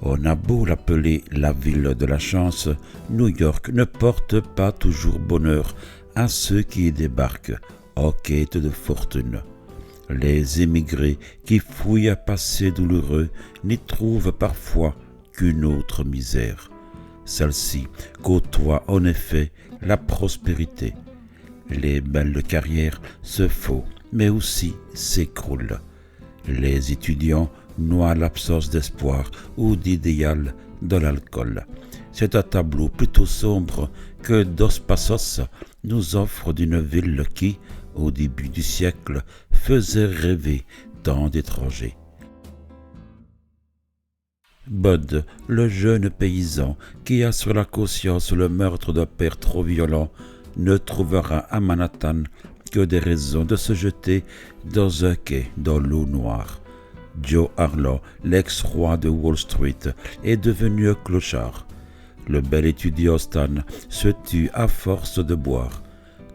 On a beau l'appeler la ville de la chance, New York ne porte pas toujours bonheur à ceux qui y débarquent en quête de fortune. Les émigrés qui fouillent à passé douloureux n'y trouvent parfois qu'une autre misère. Celle-ci côtoie en effet la prospérité. Les belles carrières se font, mais aussi s'écroulent. Les étudiants noient l'absence d'espoir ou d'idéal dans l'alcool. C'est un tableau plutôt sombre que Dos Passos nous offre d'une ville qui, au début du siècle, faisait rêver tant d'étrangers. Bud, le jeune paysan qui a sur la conscience le meurtre d'un père trop violent, ne trouvera à Manhattan que des raisons de se jeter dans un quai dans l'eau noire. Joe Harlow, l'ex-roi de Wall Street, est devenu un clochard. Le bel étudiant Stan se tue à force de boire.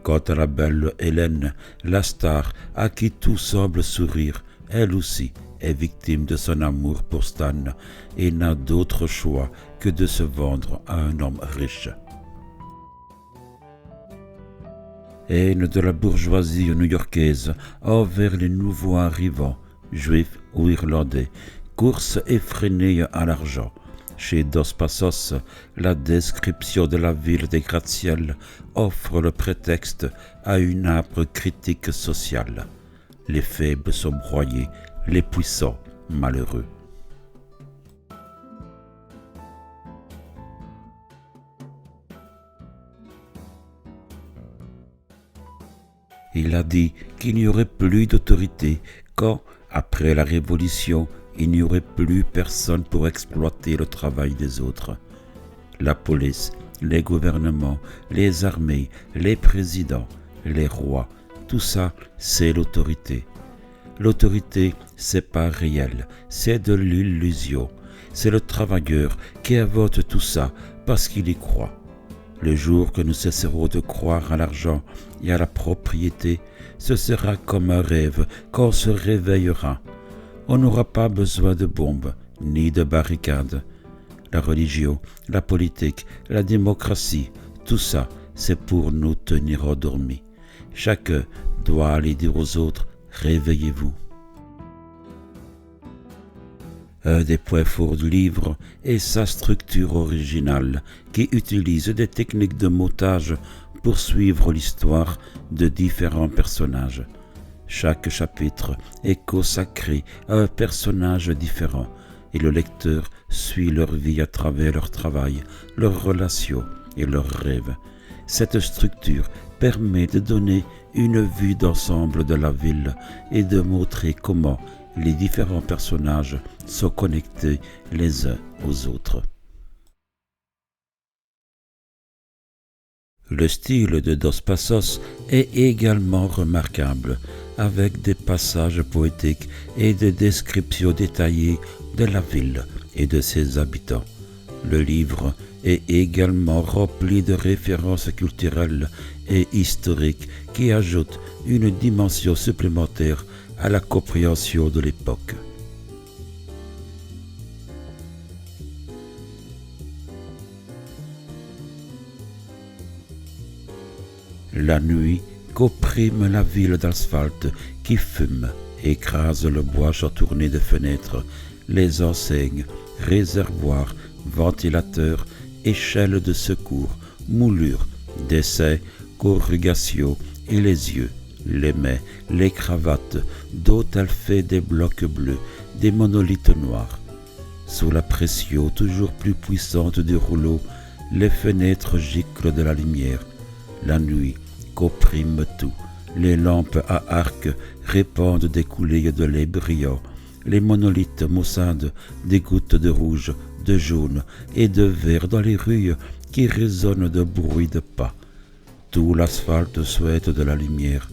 Quant à la belle Hélène, la star à qui tout semble sourire, elle aussi est victime de son amour pour Stan et n'a d'autre choix que de se vendre à un homme riche. Haine de la bourgeoisie new-yorkaise envers les nouveaux arrivants, juifs ou irlandais, course effrénée à l'argent. Chez Dos Passos, la description de la ville des gratte-ciel offre le prétexte à une âpre critique sociale. Les faibles sont broyés, les puissants malheureux. Il a dit qu'il n'y aurait plus d'autorité quand, après la Révolution, il n'y aurait plus personne pour exploiter le travail des autres. La police, les gouvernements, les armées, les présidents, les rois, tout ça, c'est l'autorité. L'autorité, c'est pas réel, c'est de l'illusion. C'est le travailleur qui invente tout ça parce qu'il y croit. Le jour que nous cesserons de croire à l'argent et à la propriété, ce sera comme un rêve quand on se réveillera. On n'aura pas besoin de bombes, ni de barricades. La religion, la politique, la démocratie, tout ça, c'est pour nous tenir endormis. Chacun doit aller dire aux autres, réveillez-vous. Un des points forts du livre est sa structure originale, qui utilise des techniques de montage pour suivre l'histoire de différents personnages. Chaque chapitre est consacré à un personnage différent et le lecteur suit leur vie à travers leur travail, leurs relations et leurs rêves. Cette structure permet de donner une vue d'ensemble de la ville et de montrer comment les différents personnages sont connectés les uns aux autres. Le style de Dos Passos est également remarquable, avec des passages poétiques et des descriptions détaillées de la ville et de ses habitants. Le livre est également rempli de références culturelles et historiques qui ajoutent une dimension supplémentaire à la compréhension de l'époque. La nuit qu'opprime la ville d'asphalte qui fume, écrase le bois chantourné des fenêtres, les enseignes, réservoirs, ventilateurs, échelles de secours, moulures, dessins, corrugations et les yeux, les mains, les cravates, dont elle fait des blocs bleus, des monolithes noirs. Sous la pression toujours plus puissante du rouleau, les fenêtres giclent de la lumière. La nuit qu'opprime tout, les lampes à arc répandent des coulées de lait brillant, les monolithes maussades des gouttes de rouge, de jaune et de vert dans les rues qui résonnent de bruit de pas. Tout l'asphalte souhaite de la lumière.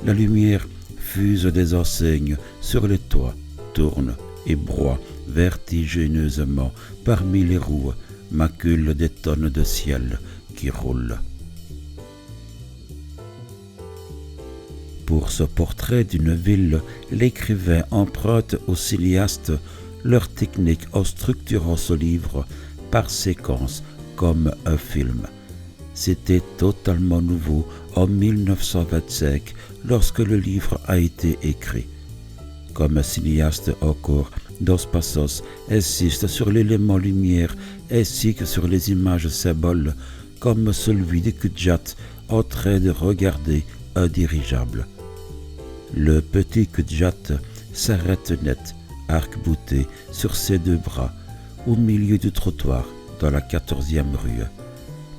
La lumière fuse des enseignes sur les toits, tourne et broie vertigineusement parmi les roues, macule des tonnes de ciel qui roulent. Pour ce portrait d'une ville, l'écrivain emprunte au cinéaste leur technique en structurant ce livre par séquences comme un film. C'était totalement nouveau en 1925 lorsque le livre a été écrit. Comme un cinéaste encore, Dos Passos insiste sur l'élément lumière ainsi que sur les images symboles, comme celui de Cudjat en train de regarder un dirigeable. Le petit Cudjat s'arrête net, arc-bouté sur ses deux bras, au milieu du trottoir, dans la 14e rue.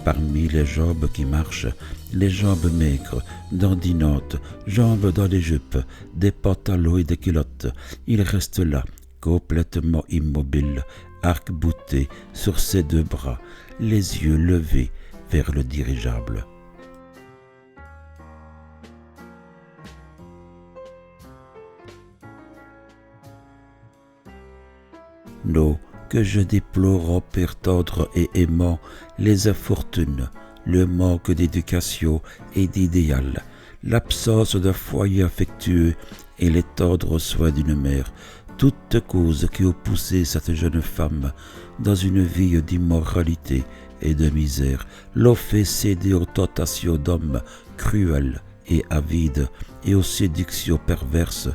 Parmi les jambes qui marchent, les jambes maigres, dandinantes, jambes dans les jupes, des pantalons et des culottes, il reste là, complètement immobile, arc-bouté sur ses deux bras, les yeux levés vers le dirigeable. Non, que je déplore en père tendre et aimant les infortunes, le manque d'éducation et d'idéal, l'absence d'un foyer affectueux et les tendres soins d'une mère, toutes causes qui ont poussé cette jeune femme dans une vie d'immoralité et de misère, l'ont fait céder aux tentations d'hommes cruels et avides et aux séductions perverses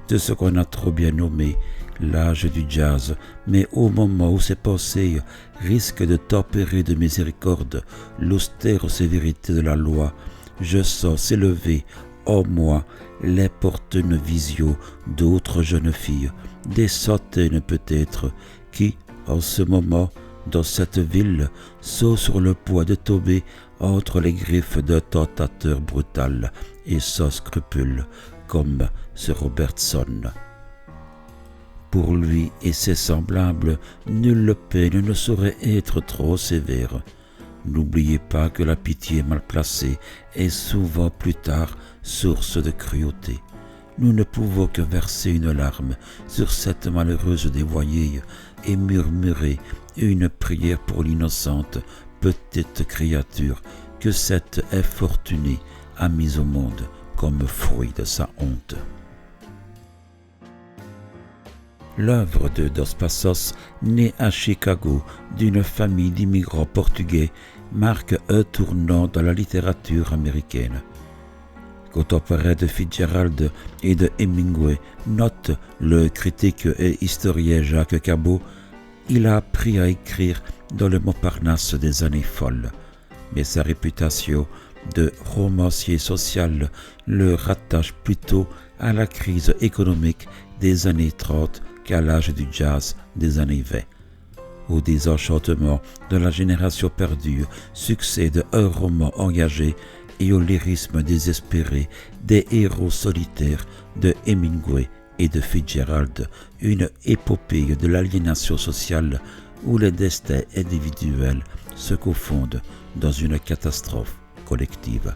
de ce qu'on a trop bien nommé l'âge du jazz, mais au moment où ces pensées risquent de tempérer de miséricorde l'austère sévérité de la loi, je sens s'élever en moi l'importune vision d'autres jeunes filles, des centaines peut-être, qui, en ce moment, dans cette ville, sont sur le point de tomber entre les griffes d'un tentateur brutal et sans scrupules, comme ce Robertson. Pour lui et ses semblables, nulle peine ne saurait être trop sévère. N'oubliez pas que la pitié mal placée est souvent plus tard source de cruauté. Nous ne pouvons que verser une larme sur cette malheureuse dévoyée et murmurer une prière pour l'innocente petite créature que cette infortunée a mise au monde comme fruit de sa honte. L'œuvre de Dos Passos, né à Chicago d'une famille d'immigrants portugais, marque un tournant dans la littérature américaine. Contemporain de Fitzgerald et de Hemingway, note le critique et historien Jacques Cabot, il a appris à écrire dans le Montparnasse des années folles, mais sa réputation de romancier social le rattache plutôt à la crise économique des années 30 qu'à l'âge du jazz des années 20. Au désenchantement de la génération perdue succède un roman engagé et au lyrisme désespéré des héros solitaires de Hemingway et de Fitzgerald, une épopée de l'aliénation sociale où les destins individuels se confondent dans une catastrophe collective.